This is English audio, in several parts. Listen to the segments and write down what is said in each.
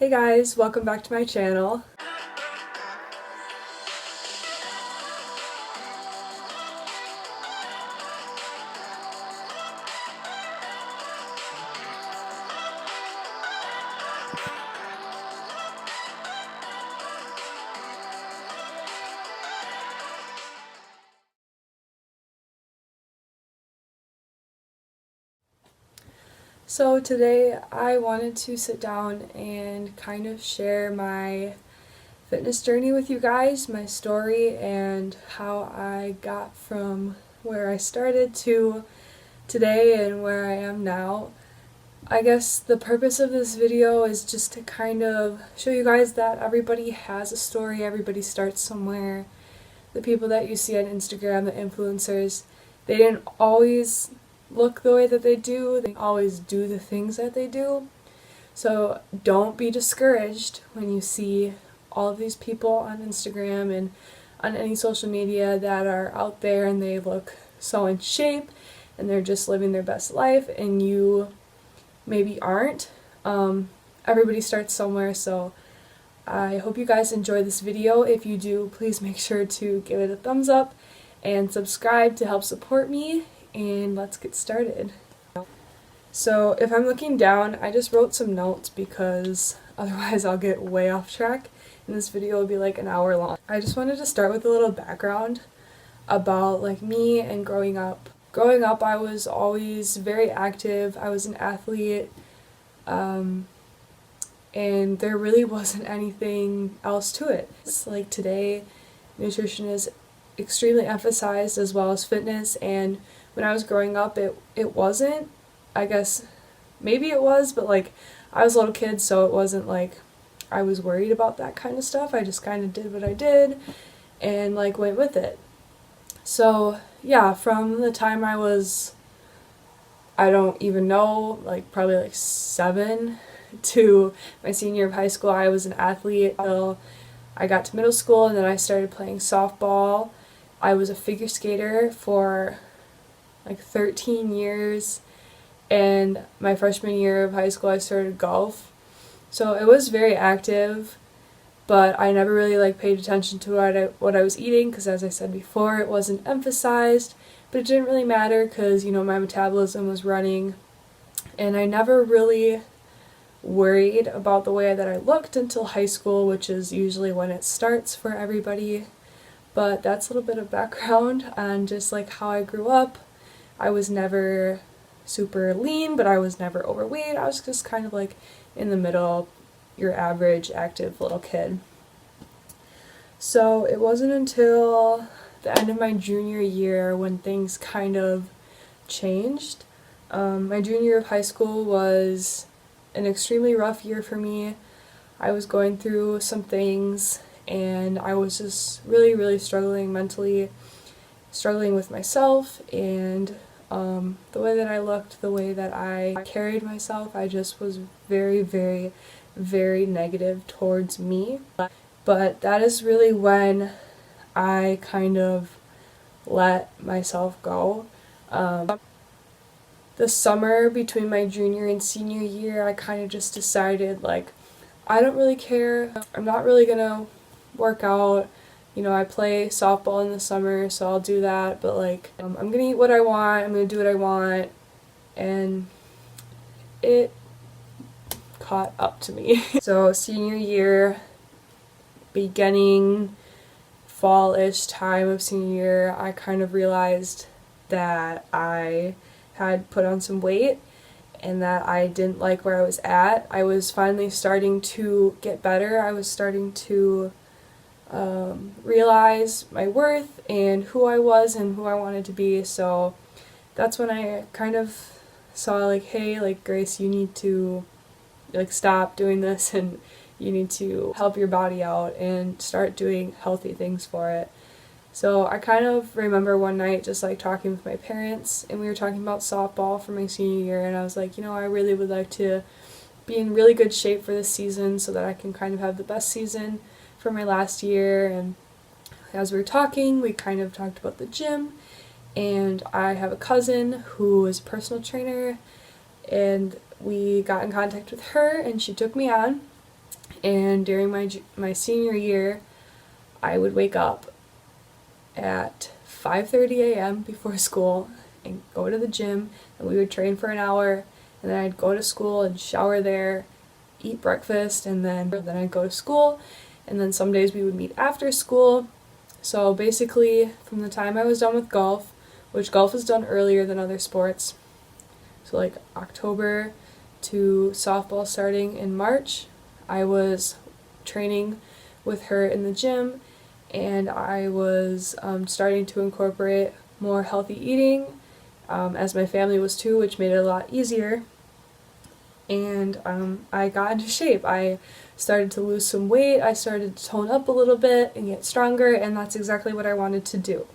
Hey guys, welcome back to my channel. So today I wanted to sit down and kind of share my fitness journey with you guys, my story, and how I got from where I started to today and where I am now. I guess the purpose of this video is just to kind of show you guys that everybody has a story, everybody starts somewhere. The people that you see on Instagram, the influencers, they didn't always look the way that they do, they always do the things that they do. So don't be discouraged when you see all of these people on Instagram and on any social media that are out there and they look so in shape and they're just living their best life and you maybe aren't. Everybody starts somewhere, so I hope you guys enjoy this video. If you do, please make sure to give it a thumbs up and subscribe to help support me, and let's get started. So if I'm looking down, I just wrote some notes because otherwise I'll get way off track and this video will be like an hour long. I just wanted to start with a little background about like me and growing up. Growing up, I was always very active. I was an athlete, and there really wasn't anything else to it. It's like today, nutrition is extremely emphasized as well as fitness, and when I was growing up it wasn't. I guess maybe it was, but like I was a little kid, so it wasn't like I was worried about that kind of stuff. I just kind of did what I did and like went with it. So yeah, from the time I was, I don't even know, like probably like 7 to my senior year of high school, I was an athlete until I got to middle school, and then I started playing softball. I was a figure skater for like 13 years, and my freshman year of high school I started golf. So it was very active, but I never really like paid attention to what I was eating because, as I said before, it wasn't emphasized, but it didn't really matter because, you know, my metabolism was running, and I never really worried about the way that I looked until high school, which is usually when it starts for everybody. But that's a little bit of background on just like how I grew up. I was never super lean, but I was never overweight. I was just kind of like in the middle, your average active little kid. So it wasn't until the end of my junior year when things kind of changed. My junior year of high school was an extremely rough year for me. I was going through some things and I was just really struggling mentally, struggling with myself and the way that I looked, the way that I carried myself. I just was very negative towards me. But that is really when I kind of let myself go. The summer between my junior and senior year, I kind of just decided, like, I don't really care. I'm not really gonna work out. You know, I play softball in the summer, so I'll do that, but like, I'm gonna eat what I want, I'm gonna do what I want, and it caught up to me. So senior year, beginning fall-ish time of senior year, I kind of realized that I had put on some weight and that I didn't like where I was at. I was finally starting to get better. I was starting to realize my worth and who I was and who I wanted to be. So that's when I kind of saw like, hey, like, Grace, you need to like stop doing this and you need to help your body out and start doing healthy things for it. So I kind of remember one night just like talking with my parents, and we were talking about softball for my senior year, and I was like, you know, I really would like to be in really good shape for this season so that I can kind of have the best season for my last year. And as we were talking, we kind of talked about the gym, and I have a cousin who is a personal trainer, and we got in contact with her and she took me on. And during my senior year, I would wake up at 5:30 a.m. before school and go to the gym, and we would train for an hour, and then I'd go to school and shower there, eat breakfast, and then I'd go to school, and then some days we would meet after school. So basically, from the time I was done with golf, which golf is done earlier than other sports, so like October to softball starting in March, I was training with her in the gym, and I was starting to incorporate more healthy eating, as my family was too, which made it a lot easier. And I got into shape. I started to lose some weight, I started to tone up a little bit and get stronger, and that's exactly what I wanted to do.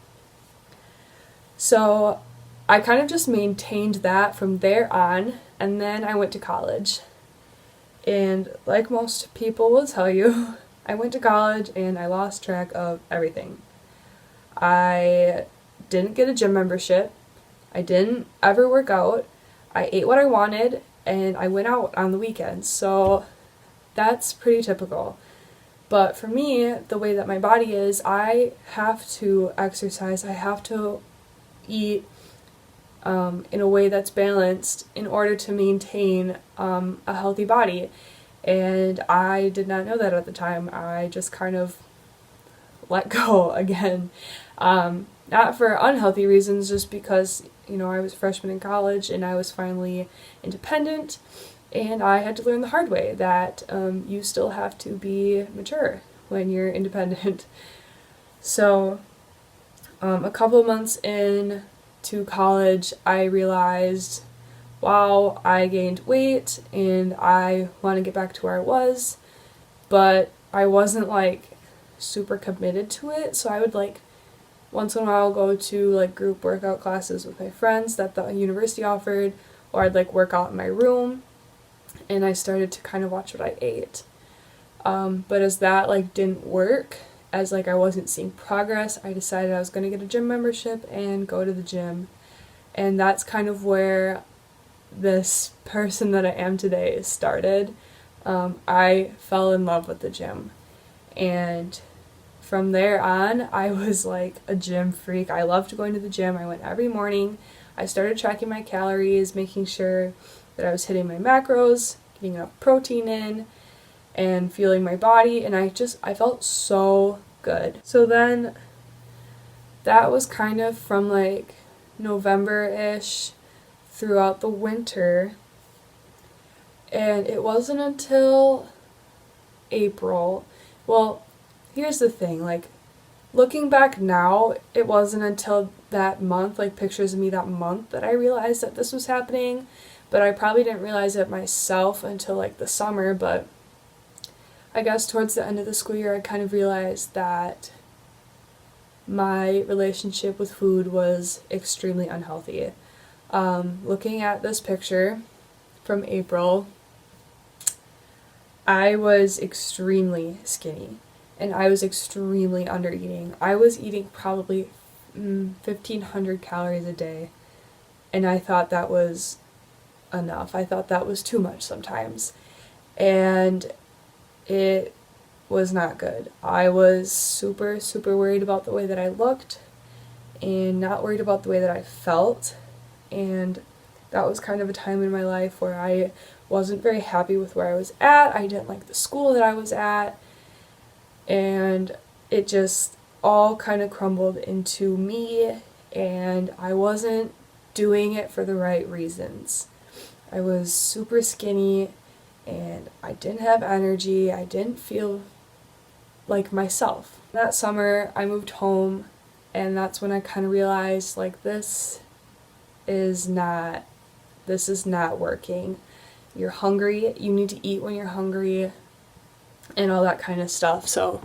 So I kind of just maintained that from there on, and then I went to college. And like most people will tell you, I went to college and I lost track of everything. I didn't get a gym membership. I didn't ever work out. I ate what I wanted, and I went out on the weekends. So that's pretty typical. But for me, the way that my body is, I have to exercise. I have to eat in a way that's balanced in order to maintain a healthy body. And I did not know that at the time. I just kind of let go again. Not for unhealthy reasons, just because, I was a freshman in college and I was finally independent, and I had to learn the hard way that you still have to be mature when you're independent. So a couple months in to college, I realized, wow, I gained weight and I want to get back to where I was, but I wasn't super committed to it. So I would once in a while go to group workout classes with my friends that the university offered, or I'd work out in my room, and I started to kind of watch what I ate. But as that didn't work, as I wasn't seeing progress, I decided I was going to get a gym membership and go to the gym. And that's kind of where this person that I am today started. I fell in love with the gym, and from there on, I was a gym freak. I loved going to the gym. I went every morning. I started tracking my calories, making sure that I was hitting my macros, getting enough protein in, and feeling my body, and I felt so good. So then that was kind of from November-ish throughout the winter, and it wasn't until April. Well, here's the thing, looking back now, it wasn't until that month, pictures of me that month, that I realized that this was happening, but I probably didn't realize it myself until the summer. But I guess towards the end of the school year, I kind of realized that my relationship with food was extremely unhealthy. Looking at this picture from April, I was extremely skinny, and I was extremely undereating. I was eating probably 1,500 calories a day, and I thought that was enough. I thought that was too much sometimes, and it was not good. I was super, super worried about the way that I looked, and not worried about the way that I felt, and that was kind of a time in my life where I wasn't very happy with where I was at. I didn't like the school that I was at, and it just all kind of crumbled into me, and I wasn't doing it for the right reasons. I was super skinny, and I didn't have energy. I didn't feel like myself. That summer, I moved home, and that's when I kind of realized, this is not working. You're hungry, you need to eat when you're hungry, and all that kind of stuff. So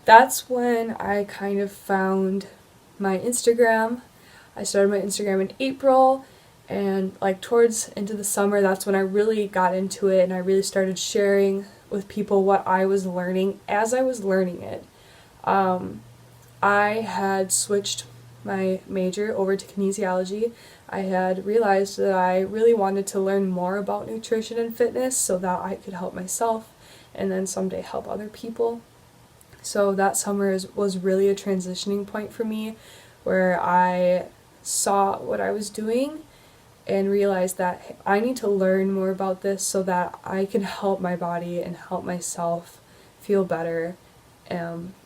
that's when I kind of found my Instagram. I started my Instagram in April, and towards into the summer, that's when I really got into it, and I really started sharing with people what I was learning as I was learning it. I had switched my major over to kinesiology. I had realized that I really wanted to learn more about nutrition and fitness so that I could help myself and then someday help other people. So that summer was really a transitioning point for me, where I saw what I was doing and realized that I need to learn more about this so that I can help my body and help myself feel better,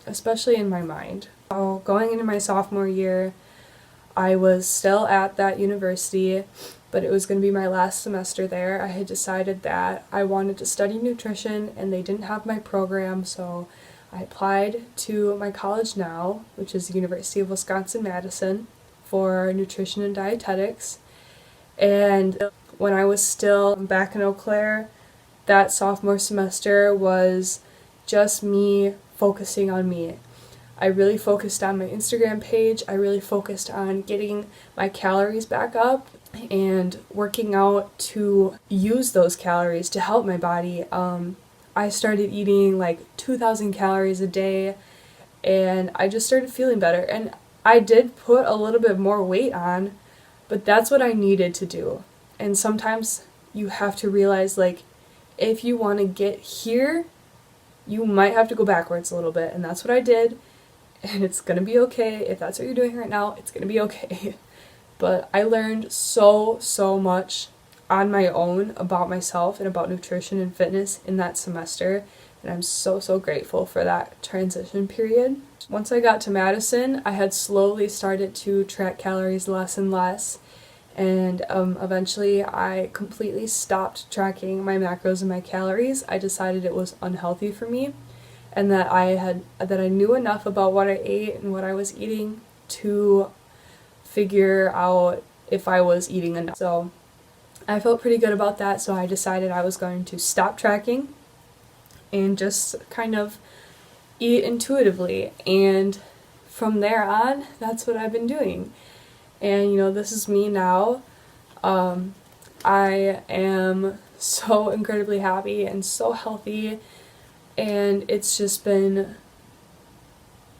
especially in my mind. So going into my sophomore year, I was still at that university, but it was going to be my last semester there. I had decided that I wanted to study nutrition and they didn't have my program, so I applied to my college now, which is the University of Wisconsin-Madison, for nutrition and dietetics. And when I was still back in Eau Claire, that sophomore semester was just me focusing on me. I really focused on my Instagram page. I really focused on getting my calories back up and working out to use those calories to help my body. I started eating like 2,000 calories a day, and I just started feeling better. And I did put a little bit more weight on, but that's what I needed to do. And sometimes you have to realize, like, if you want to get here, you might have to go backwards a little bit, and that's what I did. And it's gonna be okay. If that's what you're doing right now, it's gonna be okay. But I learned so much on my own about myself and about nutrition and fitness in that semester, and I'm so grateful for that transition period. Once I got to Madison, I had slowly started to track calories less and less, and eventually I completely stopped tracking my macros and my calories. I decided it was unhealthy for me, and that I knew enough about what I ate and what I was eating to figure out if I was eating enough. So I felt pretty good about that, so I decided I was going to stop tracking and just kind of eat intuitively. And from there on, that's what I've been doing. And this is me now. I am so incredibly happy and so healthy, and it's just been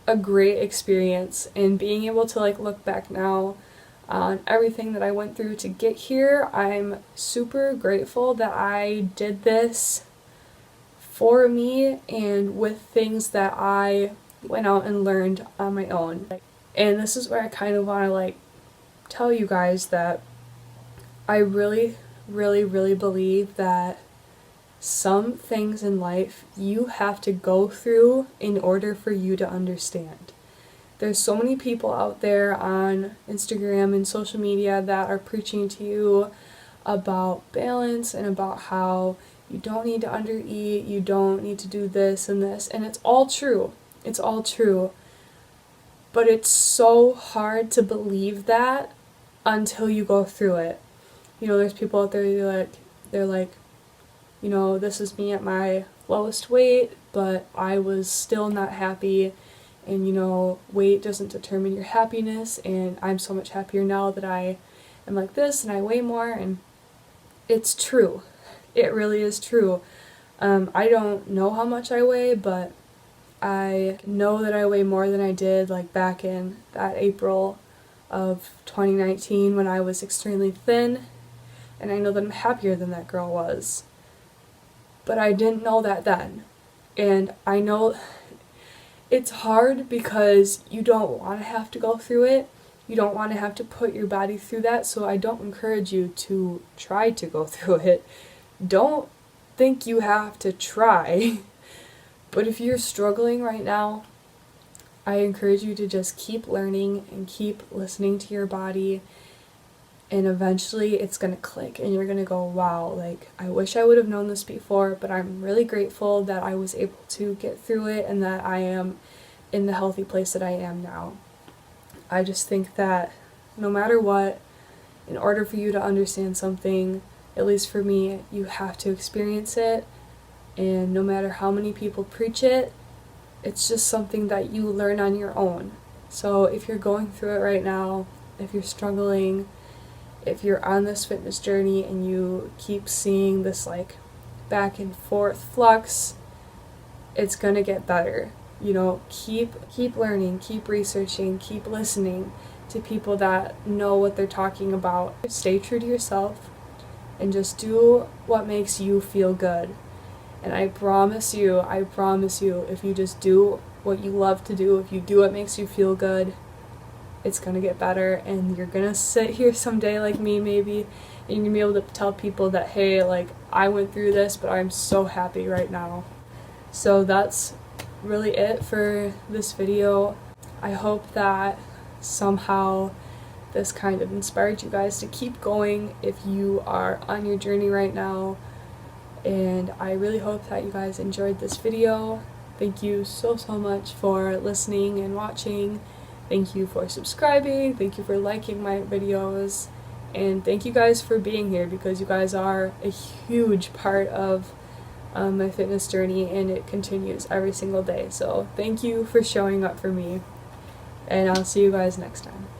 a great experience. And being able to look back now on everything that I went through to get here, I'm super grateful that I did this for me and with things that I went out and learned on my own. And this is where I kind of want to tell you guys that I really believe that some things in life you have to go through in order for you to understand. There's so many people out there on Instagram and social media that are preaching to you about balance and about how you don't need to undereat, you don't need to do this and this, and it's all true. It's all true. But it's so hard to believe that until you go through it. There's people out there, they're like, this is me at my lowest weight, but I was still not happy, and weight doesn't determine your happiness, and I'm so much happier now that I am like this and I weigh more. And it's true. It really is true. I don't know how much I weigh, but I know that I weigh more than I did back in that April of 2019 when I was extremely thin, and I know that I'm happier than that girl was. But I didn't know that then. And I know it's hard because you don't want to have to go through it. You don't want to have to put your body through that, so I don't encourage you to try to go through it. Don't think you have to try. But if you're struggling right now, I encourage you to just keep learning and keep listening to your body, and eventually it's going to click and you're going to go, wow, I wish I would have known this before, but I'm really grateful that I was able to get through it and that I am in the healthy place that I am now. I just think that no matter what, in order for you to understand something, at least for me, you have to experience it, and no matter how many people preach it, it's just something that you learn on your own. So if you're going through it right now, if you're struggling, if you're on this fitness journey and you keep seeing this back and forth flux, it's gonna get better. Keep learning, keep researching, keep listening to people that know what they're talking about. Stay true to yourself and just do what makes you feel good. And I promise you, if you just do what you love to do, if you do what makes you feel good, it's gonna get better, and you're gonna sit here someday like me maybe, and you're gonna be able to tell people that, hey, like, I went through this, but I'm so happy right now. So that's really it for this video. I hope that somehow this kind of inspired you guys to keep going if you are on your journey right now, and I really hope that you guys enjoyed this video. Thank you so much for listening and watching. Thank you for subscribing, thank you for liking my videos, and thank you guys for being here, because you guys are a huge part of my fitness journey, and it continues every single day. So thank you for showing up for me, and I'll see you guys next time.